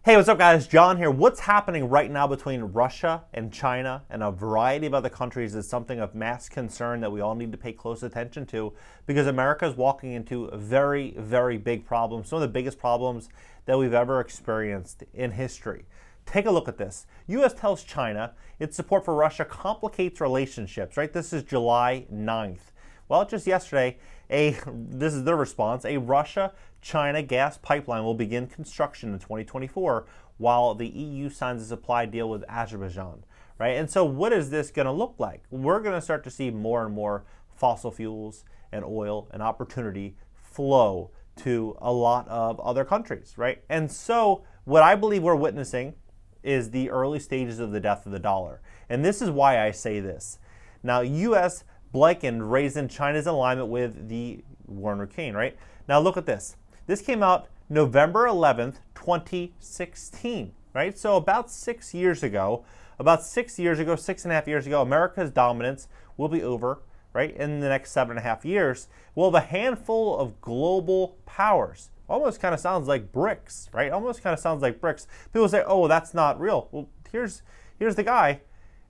Hey, what's up guys? John here. What's happening right now between Russia and China and a variety of other countries is something of mass concern that we all need to pay close attention to, because America is walking into very, very big problems, some of the biggest problems that we've ever experienced in history. Take a look at this. U.S. tells China its support for Russia complicates relationships, right? This is July 9th. Well, just yesterday, this is their response, a Russia-China gas pipeline will begin construction in 2024 while the EU signs a supply deal with Azerbaijan, right? And so what is this going to look like? We're going to start to see more and more fossil fuels and oil and opportunity flow to a lot of other countries, right? And so what I believe we're witnessing is the early stages of the death of the dollar. And this is why I say this. Now, U.S. blackened raising China's alignment with the war in Ukraine, right? Now look at this. This came out November 11th, 2016, right? So about 6 years ago, 6.5 years ago, America's dominance will be over, right? In the next 7.5 years, we'll have a handful of global powers. Almost kind of sounds like BRICS, right? Almost kind of sounds like BRICS. People say, oh, that's not real. Well, here's the guy.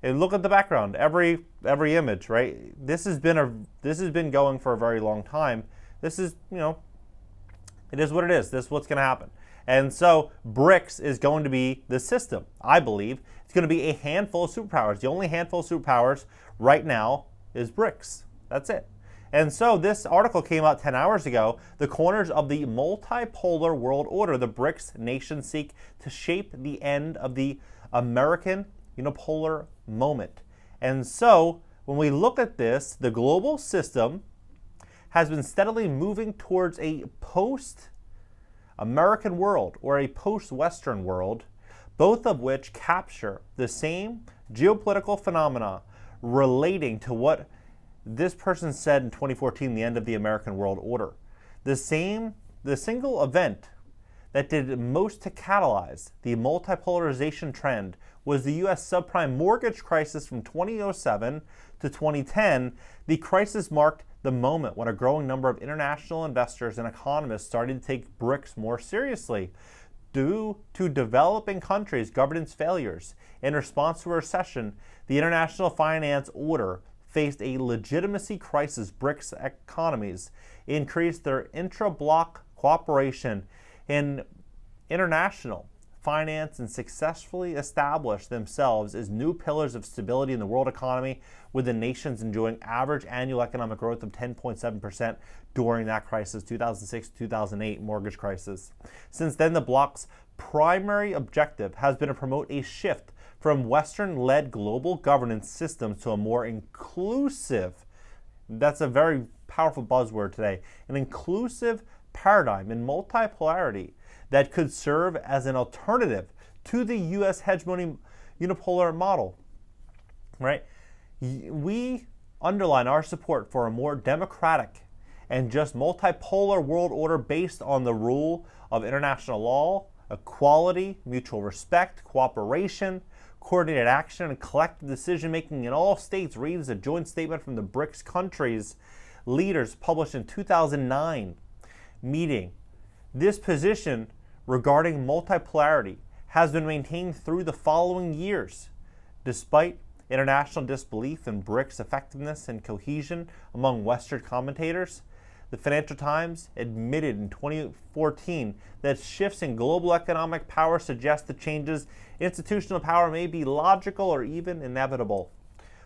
And look at the background, every image, right? This has been going for a very long time. This is, it is what it is. This is what's going to happen. And so BRICS is going to be the system, I believe. It's going to be a handful of superpowers. The only handful of superpowers right now is BRICS. That's it. And so this article came out 10 hours ago. The corners of the multipolar world order, the BRICS nations seek to shape the end of the American unipolar moment. And so when we look at this, the global system has been steadily moving towards a post-American world or a post-Western world, both of which capture the same geopolitical phenomena relating to what this person said in 2014, the end of the American world order. The single event that did most to catalyze the multipolarization trend was the U.S. subprime mortgage crisis from 2007 to 2010. The crisis marked the moment when a growing number of international investors and economists started to take BRICS more seriously. Due to developing countries' governance failures in response to a recession, the international finance order faced a legitimacy crisis. BRICS economies increased their intra-bloc cooperation in international finance and successfully established themselves as new pillars of stability in the world economy, with the nations enjoying average annual economic growth of 10.7% during that crisis, 2006-2008 mortgage crisis. Since then, the bloc's primary objective has been to promote a shift from Western-led global governance systems to a more inclusive, that's a very powerful buzzword today, an inclusive paradigm in multipolarity that could serve as an alternative to the U.S. hegemony unipolar model, right? We underline our support for a more democratic and just multipolar world order based on the rule of international law, equality, mutual respect, cooperation, coordinated action, and collective decision-making in all states, reads a joint statement from the BRICS countries' leaders published in 2009 meeting. This position regarding multipolarity has been maintained through the following years. Despite international disbelief in BRICS' effectiveness and cohesion among Western commentators, the Financial Times admitted in 2014 that shifts in global economic power suggest the changes in institutional power may be logical or even inevitable.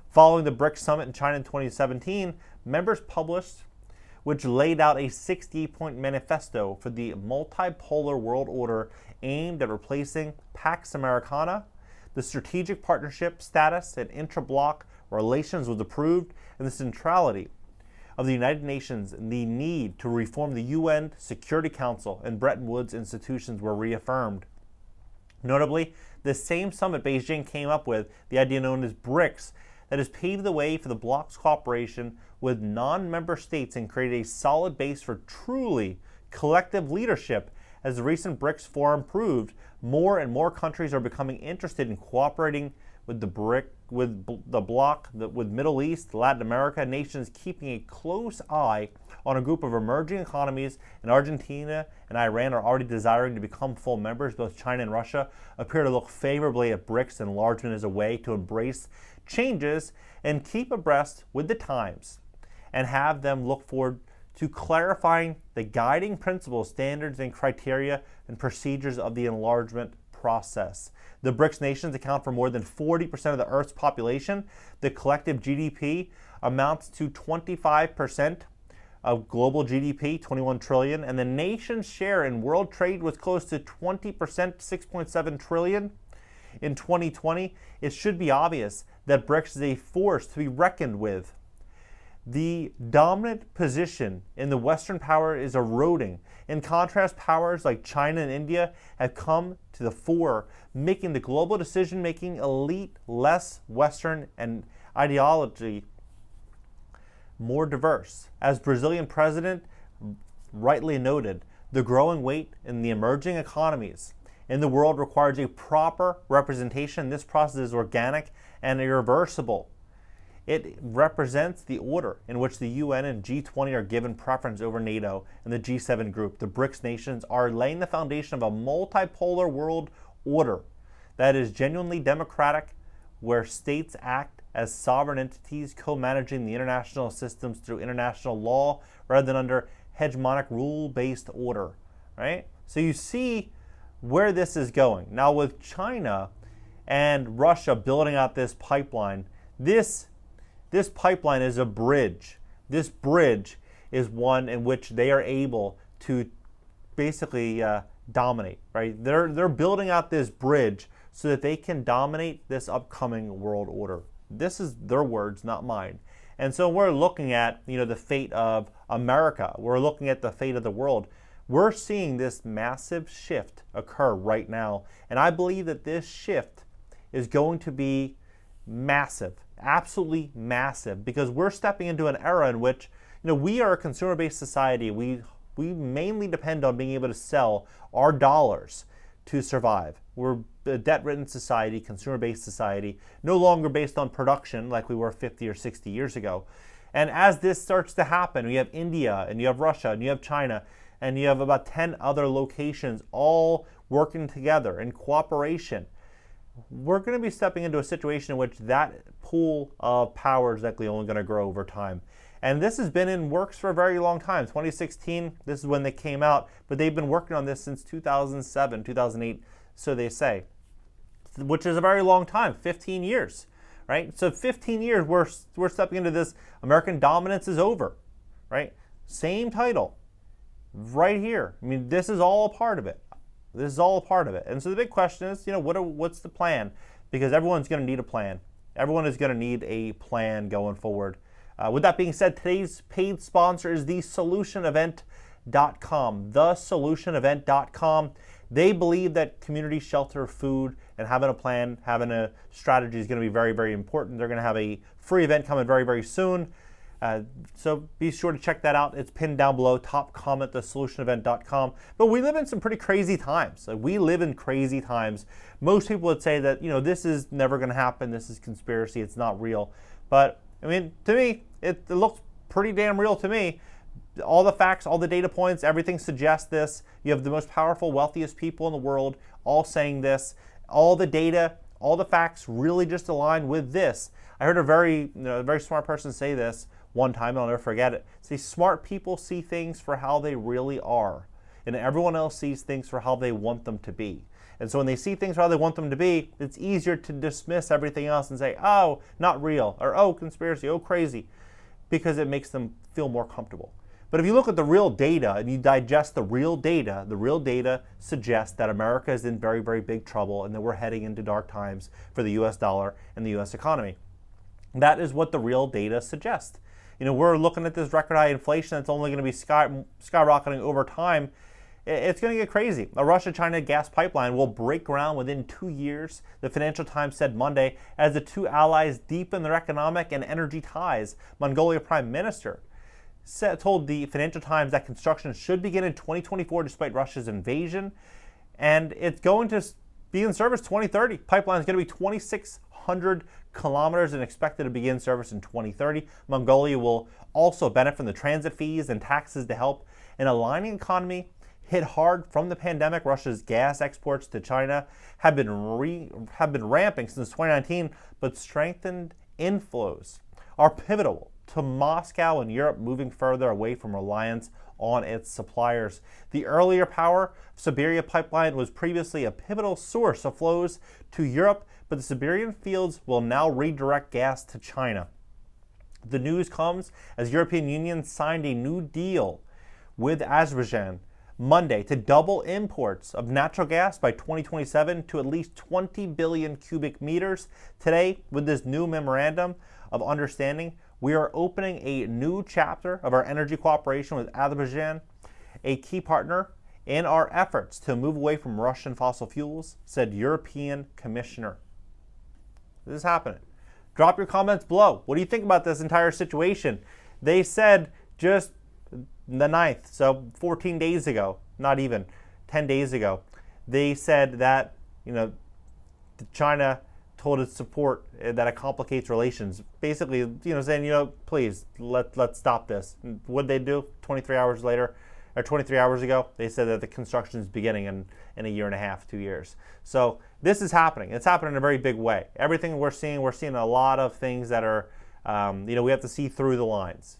Following the BRICS summit in China in 2017, members published which laid out a 68-point manifesto for the multipolar world order aimed at replacing Pax Americana. The strategic partnership status and intra-bloc relations was approved, and the centrality of the United Nations and the need to reform the UN Security Council and Bretton Woods institutions were reaffirmed. Notably, the same summit Beijing came up with, the idea known as BRICS, that has paved the way for the bloc's cooperation with non-member states and created a solid base for truly collective leadership. As the recent BRICS forum proved, more and more countries are becoming interested in cooperating with the bloc, with Middle East, Latin America nations keeping a close eye on a group of emerging economies, and Argentina and Iran are already desiring to become full members. Both China and Russia appear to look favorably at BRICS enlargement as a way to embrace changes and keep abreast with the times, and have them look forward to clarifying the guiding principles, standards, and criteria and procedures of the enlargement process. The BRICS nations account for more than 40% of the Earth's population. The collective GDP amounts to 25% of global GDP, 21 trillion, and the nation's share in world trade was close to 20%, 6.7 trillion. In 2020, it should be obvious that BRICS is a force to be reckoned with. The dominant position in the Western power is eroding. In contrast, powers like China and India have come to the fore, making the global decision-making elite less Western and ideology more diverse. As Brazilian president rightly noted, the growing weight in the emerging economies in the world requires a proper representation. This process is organic and irreversible. It represents the order in which the UN and G20 are given preference over NATO and the G7 group. The BRICS nations are laying the foundation of a multipolar world order that is genuinely democratic, where states act as sovereign entities, co-managing the international systems through international law rather than under hegemonic rule-based order, right? So you see where this is going. Now with China and Russia building out this pipeline, this pipeline is a bridge. This bridge is one in which they are able to basically dominate, right? They're building out this bridge so that they can dominate this upcoming world order. This is their words, not mine. And so we're looking at, the fate of America. We're looking at the fate of the world. We're seeing this massive shift occur right now. And I believe that this shift is going to be massive, absolutely massive, because we're stepping into an era in which, we are a consumer-based society. We mainly depend on being able to sell our dollars to survive. We're a debt-ridden society, consumer-based society, no longer based on production like we were 50 or 60 years ago. And as this starts to happen, we have India, and you have Russia, and you have China, and you have about 10 other locations all working together in cooperation. We're going to be stepping into a situation in which that pool of power is likely only going to grow over time. And this has been in works for a very long time. 2016, this is when they came out, but they've been working on this since 2007, 2008, so they say, which is a very long time, 15 years, right? So 15 years, we're stepping into this. American dominance is over, right? Same title, right here. I mean, this is all a part of it. This is all a part of it. And so the big question is, what's the plan? Because everyone's going to need a plan. Everyone is going to need a plan going forward. With that being said, today's paid sponsor is thesolutionevent.com. Thesolutionevent.com. They believe that community shelter, food, and having a plan, having a strategy is going to be very, very important. They're going to have a free event coming very, very soon. So be sure to check that out. It's pinned down below. Top comment, thesolutionevent.com. But we live in some pretty crazy times. We live in crazy times. Most people would say that, this is never going to happen. This is conspiracy. It's not real. But, to me, it looks pretty damn real to me. All the facts, all the data points, everything suggests this. You have the most powerful, wealthiest people in the world all saying this. All the data, all the facts really just align with this. I heard a very smart person say this one time, and I'll never forget it. Say, smart people see things for how they really are, and everyone else sees things for how they want them to be. And so when they see things for how they want them to be, it's easier to dismiss everything else and say, oh, not real, or oh, conspiracy, oh, crazy, because it makes them feel more comfortable. But if you look at the real data and you digest the real data suggests that America is in very, very big trouble and that we're heading into dark times for the US dollar and the US economy. That is what the real data suggests. We're looking at this record high inflation that's only going to be skyrocketing over time. It's going to get crazy. A Russia-China gas pipeline will break ground within 2 years, the Financial Times said Monday, as the two allies deepen their economic and energy ties. Mongolia Prime Minister told the Financial Times that construction should begin in 2024 despite Russia's invasion. And it's going to begin service 2030. Pipeline is going to be 2,600 kilometers and expected to begin service in 2030. Mongolia will also benefit from the transit fees and taxes to help an aligning economy hit hard from the pandemic. Russia's gas exports to China have been ramping since 2019, but strengthened inflows are pivotal to Moscow and Europe moving further away from reliance on its suppliers. The earlier Power Siberia pipeline was previously a pivotal source of flows to Europe, but the Siberian fields will now redirect gas to China. The news comes as European Union signed a new deal with Azerbaijan Monday to double imports of natural gas by 2027 to at least 20 billion cubic meters. Today, with this new memorandum of understanding, we are opening a new chapter of our energy cooperation with Azerbaijan, a key partner in our efforts to move away from Russian fossil fuels, said European Commissioner. This is happening. Drop your comments below. What do you think about this entire situation? They said just the 9th, so 14 days ago, not even 10 days ago, they said that, China told its support that it complicates relations. Basically, saying, please, let's stop this. What did they do? 23 hours later, or 23 hours ago, they said that the construction is beginning in a year and a half, 2 years. So this is happening. It's happening in a very big way. Everything we're seeing a lot of things that are, we have to see through the lines.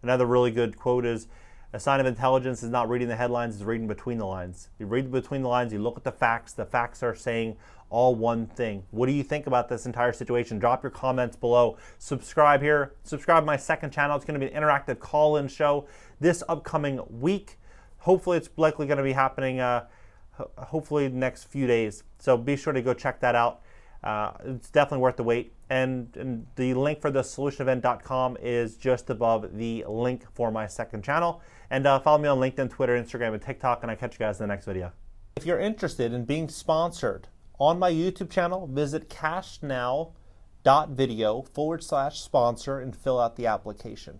Another really good quote is, a sign of intelligence is not reading the headlines, it's reading between the lines. You read between the lines, you look at the facts are saying all one thing. What do you think about this entire situation? Drop your comments below. Subscribe here. Subscribe to my second channel. It's going to be an interactive call-in show this upcoming week. Hopefully it's likely going to be happening hopefully the next few days. So be sure to go check that out. It's definitely worth the wait. And the link for the solutionevent.com is just above the link for my second channel. And follow me on LinkedIn, Twitter, Instagram, and TikTok, and I'll catch you guys in the next video. If you're interested in being sponsored on my YouTube channel, visit cashnow.video/sponsor and fill out the application.